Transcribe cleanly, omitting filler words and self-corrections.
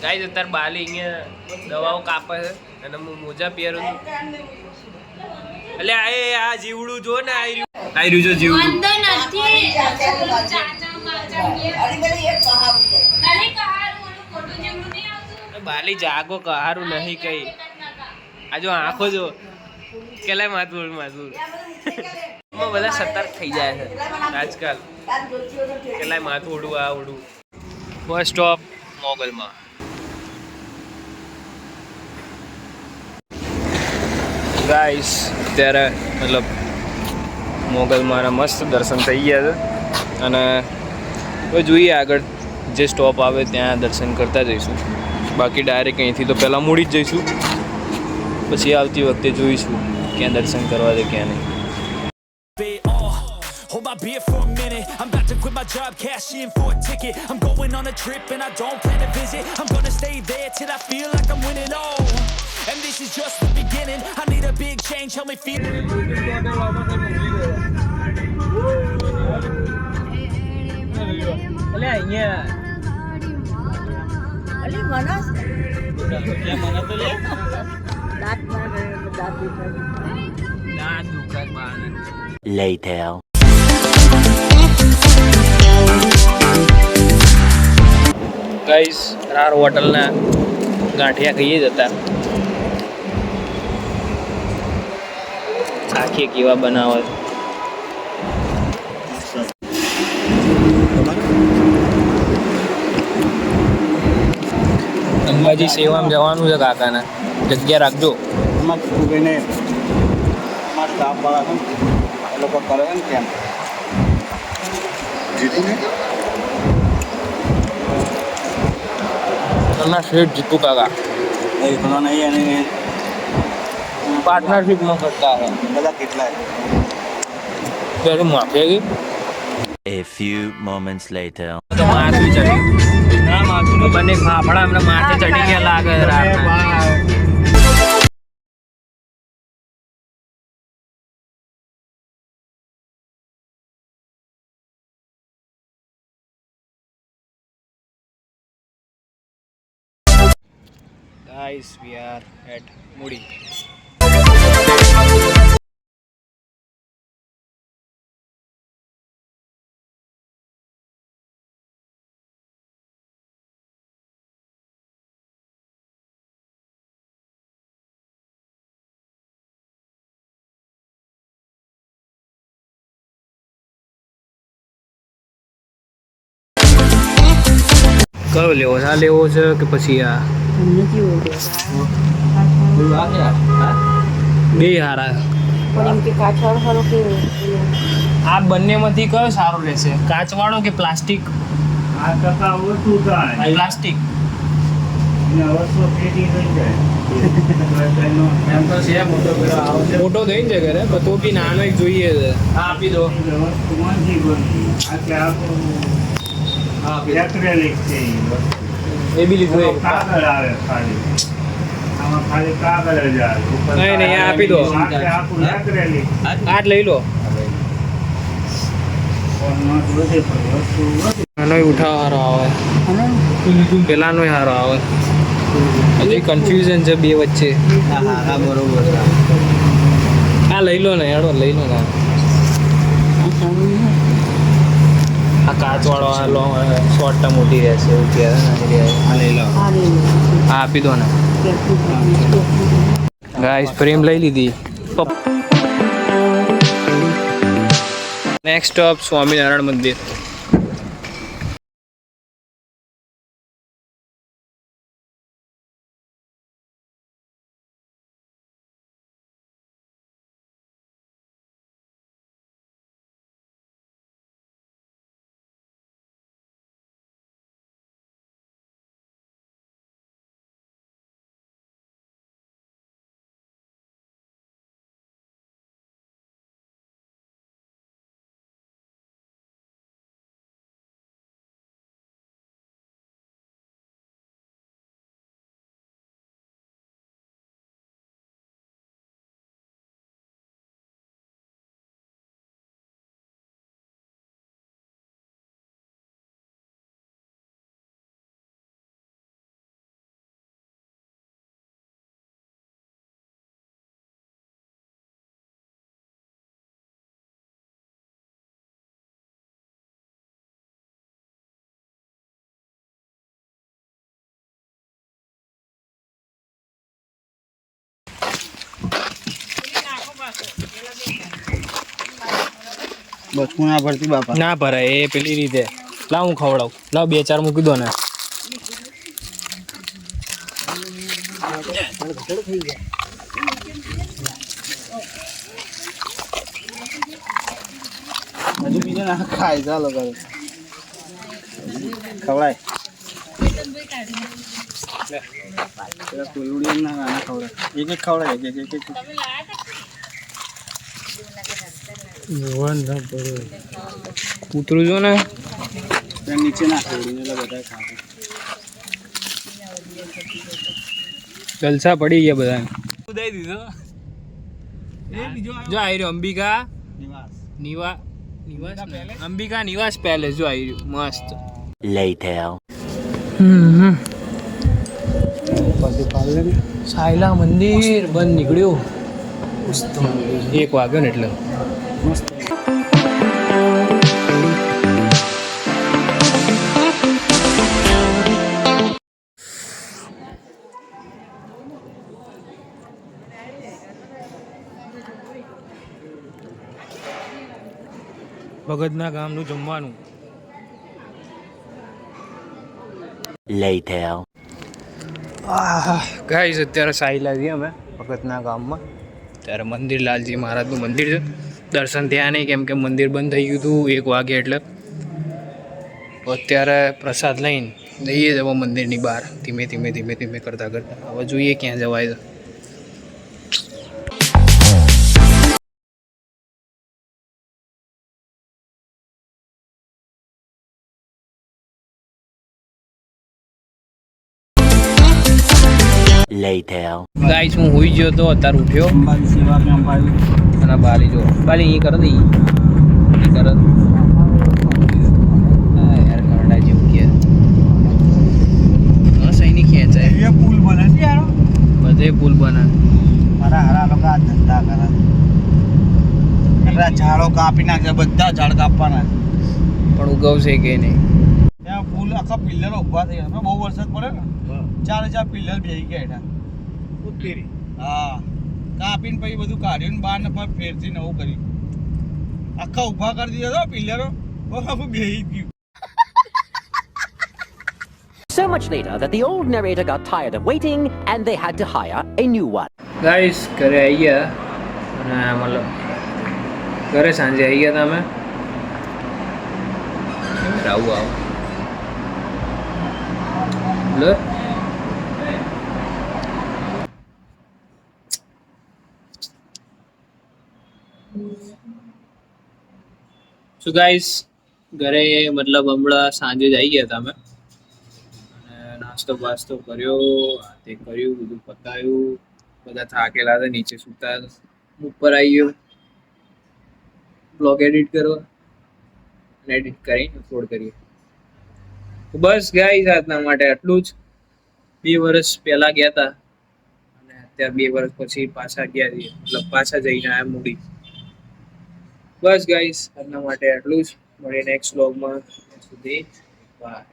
Guys અત્યારે બાલી અહીંયા દવાઓ કાપે છે અને હું મોજા પહેરું છું. એટલે આ જીવડું જો ને આઈ રહ્યું જો જીવડું બાલી જાગો કહારું નહીં કઈ આ જો આંખો જો કેલાય માથું બધા સતર્ક થઈ જાય છે આજકાલ કેલાય માથું ઉડું આ ઉડું. ફર્સ્ટ સ્ટોપ મોગલમાં. ગાઈસ અત્યારે મતલબ મોગલમાં મસ્ત દર્શન થઈ ગયા છે અને હવે જોઈએ આગળ જે સ્ટોપ આવે ત્યાં દર્શન કરતા જઈશું. બાકી ડાયરેક્ટ અહીંથી તો પહેલાં મૂડી જ જઈશું, પછી આવતી વખતે જોઈશું ક્યાં દર્શન કરવા છે ક્યાં નહીં. Hold my beer for a minute. I'm about to quit my job, cash in for a ticket. I'm going on a trip and I don't plan to visit. I'm gonna stay there till I feel like I'm winning. Oh, and this is just the beginning. I need a big change, help me feel. અલે અહીંયા અલી મનસ મને તો લે દાંત દુખાય બાને. Later. Guys rar હોટલના ગાંઠિયા ખાઈએ જ હતા. આખી કેવા બનાવે. અંબાજી સેવામાં જવાનું છે કાકાને, જગ્યા રાખજો. શેઠ જીતુ કાકા પાર્ટનરશિપમાં કરતા હતા. માફી ગઈ. A few moments later. માથું ચડી બંને ફાફડા હમણાં માથે ચડી ગયા લાગે. Guys, we are at Mudi. કયો લેવો છે? આ લેવો છે કે પછી આ? બે હારા. આ બંનેમાંથી કયો સારો રહેશે? કાચવાળો કે પ્લાસ્ટિક? પ્લાસ્ટિક મોટો થઈ છે ઘરે, તો બી નાનો એક જોઈએ છે. હા આપી દો. એ બી લીધું. નહીં નહીં આપી દો. આટ લઈ લો. આનો ઉઠાવ સારો આવે, પેલાનો સારો આવે. હજી કન્ફ્યુઝન છે બે વચ્ચે. બરોબર. આ લઈ લો ને યાડો, લઈ લો ને. આ કાચવાળો આ લો, શોર્ટમાં મોટી રહેશે એવું કહે. આ લઈ લો. હા આપી દો ને. ગાઈસ ફ્રેમ લઈ લીધી. નેક્સ્ટ સ્ટોપ સ્વામિનારાયણ મંદિર. બચકું ના ભરતી બાપા. ના ભરાય એ પેલી રીતે. લાવ હું ખવડાવું. લાવ 2-4 મૂકી દો ને. હજુ બીજો ના ખાય ચાલો કરો ખવડાય. પેલા કોલુડિયા ના નાના ખવડાય. એક એક ખવડાય એક. કૂતરું જો ને ત્યાં નીચે ના ખવડી એટલે બધા ખાશે. જલસા પડી ગયા બધા. ઉદાઈ દીધો. જો આવી રહ્યો અંબિકા નિવાસ અંબિકા નિવાસ પેલેસ જો આવી રહ્યું મસ્ત. સાયલા મંદિર બંધ નીકળ્યું 1 વાગ્યો ને એટલે મસ્ત. ભગતના ગામનું જમવાનું. ગાઈસ અત્યારે સાયલા છીએ અમે ભગતના ગામમાં. ત્યારે મંદિર લાલજી મહારાજનું મંદિર છે. દર્શન થયા નહીં કેમ કે મંદિર બંધ થઈ ગયું હતું 1 વાગે એટલે. અત્યારે પ્રસાદ લઈને જઈએ જ હવે મંદિરની બહાર ધીમે કરતા હવે જોઈએ ક્યાં જવાય છે. ગાઈસ હું હોઈ ગયો તો અત્યારે ઉઠ્યો અંબાજી સેવા કેમ્પ આવ્યું. અને બાલી જો બાલી અહીં કરે ને અહીં કરે યાર ગાંડા જેવું કે સૈનિક ખેંચાય એ પુલ બને છે યાર. બધે પુલ બને. હરા લોકો આ ધંધા કરે. એટલે ઝાડો કાપી નાખે બધા ઝાડ કાપવાના. પણ ઉગવશે કે નહીં. ત્યાં પુલ આખા પિલ્લરો ઊભા થઈ ગયા. બહુ વરસાદ પડે ને 4 પિલ્લર બેસી ગયા એના. હા કાપીને પછી બધું કાઢ્યું ને બહાર ને પછી ફેરથી નવું કર્યું. આખા ઊભા કરી દીધા તો પિલ્લરો બેસી ગયું. So much later that the old narrator got tired of waiting and they had to hire a new one. Guys ઘરે આવી ગયા અને મતલબ ઘરે સાંજે આવી ગયા હતા અમે. આવું લે સો ગાઈસ ઘરે મતલબ હમણાં સાંજે જ આવી ગયા હતા અમે અને નાસ્તો બાસ્તો કર્યો તે કર્યું બધું પતાવ્યું. બધા થાકેલા હતા નીચે સૂતા ઉપર આવી ગયો બ્લોગ એડિટ કરવા અને એડિટ કરીને અપલોડ કરીએ. બસ ગાઈસ આજના માટે આટલું જ. 2 વર્ષ પહેલા ગયા હતા અને અત્યારે 2 વર્ષ પછી પાછા ગયા છીએ મતલબ પાછા જઈને આવ્યા મૂડી. બસ ગાઈસ આજના માટે આટલું જ. મળીએ નેક્સ્ટ વ્લોગમાં. સુધી બાય.